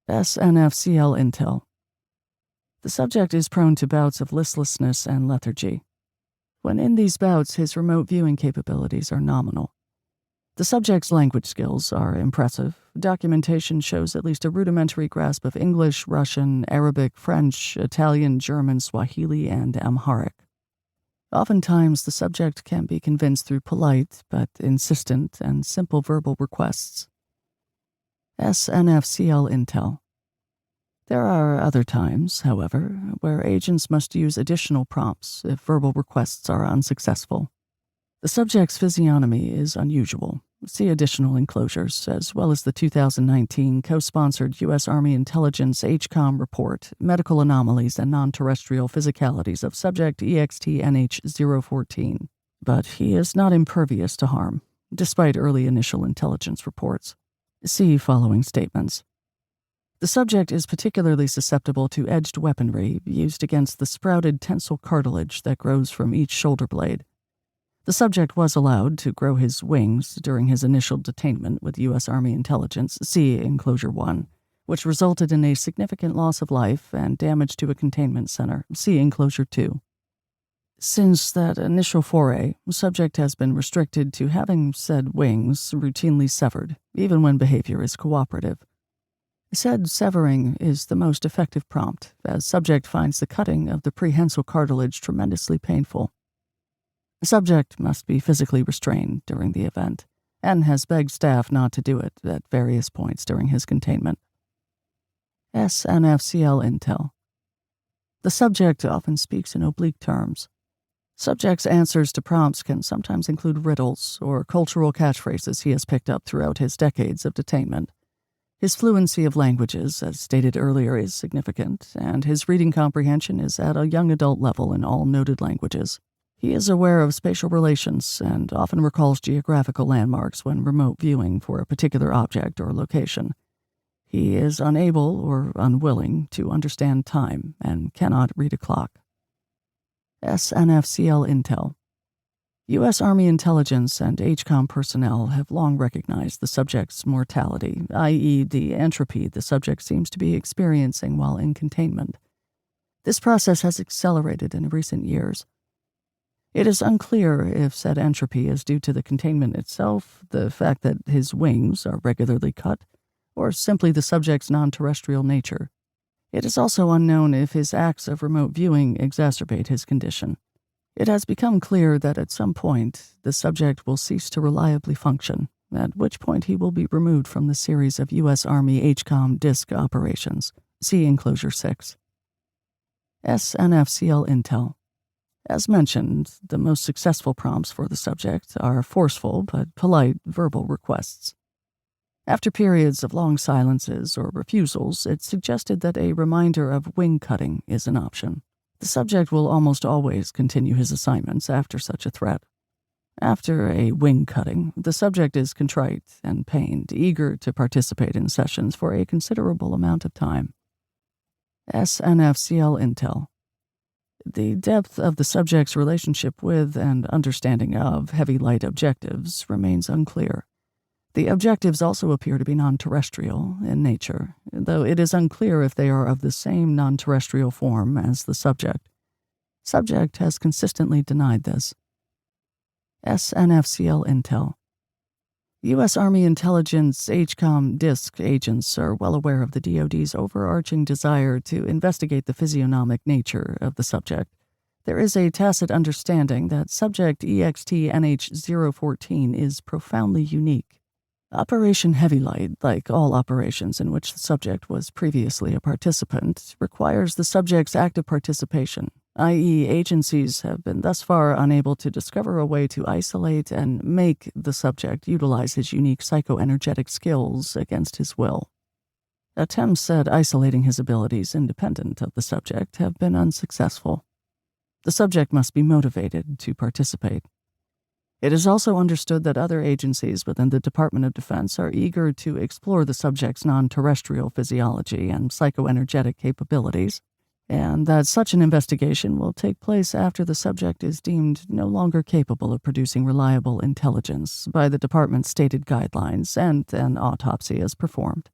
SNFCL Intel. The subject is prone to bouts of listlessness and lethargy. When in these bouts, his remote viewing capabilities are nominal. The subject's language skills are impressive. Documentation shows at least a rudimentary grasp of English, Russian, Arabic, French, Italian, German, Swahili, and Amharic. Oftentimes, the subject can be convinced through polite but insistent and simple verbal requests. SNFCL Intel. There are other times, however, where agents must use additional prompts if verbal requests are unsuccessful. The subject's physiognomy is unusual. See additional enclosures, as well as the 2019 co-sponsored U.S. Army Intelligence HCOM report, Medical Anomalies and Non-Terrestrial Physicalities of Subject EXT-NH014. But he is not impervious to harm, despite early initial intelligence reports. See following statements. The subject is particularly susceptible to edged weaponry used against the sprouted tensile cartilage that grows from each shoulder blade. The subject was allowed to grow his wings during his initial detainment with U.S. Army Intelligence, see Enclosure 1, which resulted in a significant loss of life and damage to a containment center, see Enclosure 2. Since that initial foray, the subject has been restricted to having said wings routinely severed, even when behavior is cooperative. Said severing is the most effective prompt, as subject finds the cutting of the prehensile cartilage tremendously painful. The subject must be physically restrained during the event, and has begged staff not to do it at various points during his containment. SNFCL Intel. The subject often speaks in oblique terms. Subject's answers to prompts can sometimes include riddles or cultural catchphrases he has picked up throughout his decades of detainment. His fluency of languages, as stated earlier, is significant, and his reading comprehension is at a young adult level in all noted languages. He is aware of spatial relations and often recalls geographical landmarks when remote viewing for a particular object or location. He is unable or unwilling to understand time and cannot read a clock. SNFCL Intel. U.S. Army Intelligence and HCOM personnel have long recognized the subject's mortality, i.e. the entropy the subject seems to be experiencing while in containment. This process has accelerated in recent years. It is unclear if said entropy is due to the containment itself, the fact that his wings are regularly cut, or simply the subject's non-terrestrial nature. It is also unknown if his acts of remote viewing exacerbate his condition. It has become clear that at some point, the subject will cease to reliably function, at which point he will be removed from the series of U.S. Army HCOM DISC operations. See Enclosure 6. SNFCL Intel. As mentioned, the most successful prompts for the subject are forceful but polite verbal requests. After periods of long silences or refusals, it's suggested that a reminder of wing cutting is an option. The subject will almost always continue his assignments after such a threat. After a wing cutting, the subject is contrite and pained, eager to participate in sessions for a considerable amount of time. SNFCL Intel. The depth of the subject's relationship with and understanding of heavy light objectives remains unclear. The objectives also appear to be non-terrestrial in nature, though it is unclear if they are of the same non-terrestrial form as the subject. Subject has consistently denied this. SNFCL Intel. U.S. Army Intelligence HCOM DISC agents are well aware of the DoD's overarching desire to investigate the physiognomic nature of the subject. There is a tacit understanding that subject EXT-NH014 is profoundly unique. Operation Heavylight, like all operations in which the subject was previously a participant, requires the subject's active participation, i.e. agencies have been thus far unable to discover a way to isolate and make the subject utilize his unique psychoenergetic skills against his will. Attempts at isolating his abilities independent of the subject have been unsuccessful. The subject must be motivated to participate. It is also understood that other agencies within the Department of Defense are eager to explore the subject's non-terrestrial physiology and psychoenergetic capabilities, and that such an investigation will take place after the subject is deemed no longer capable of producing reliable intelligence by the department's stated guidelines and an autopsy is performed.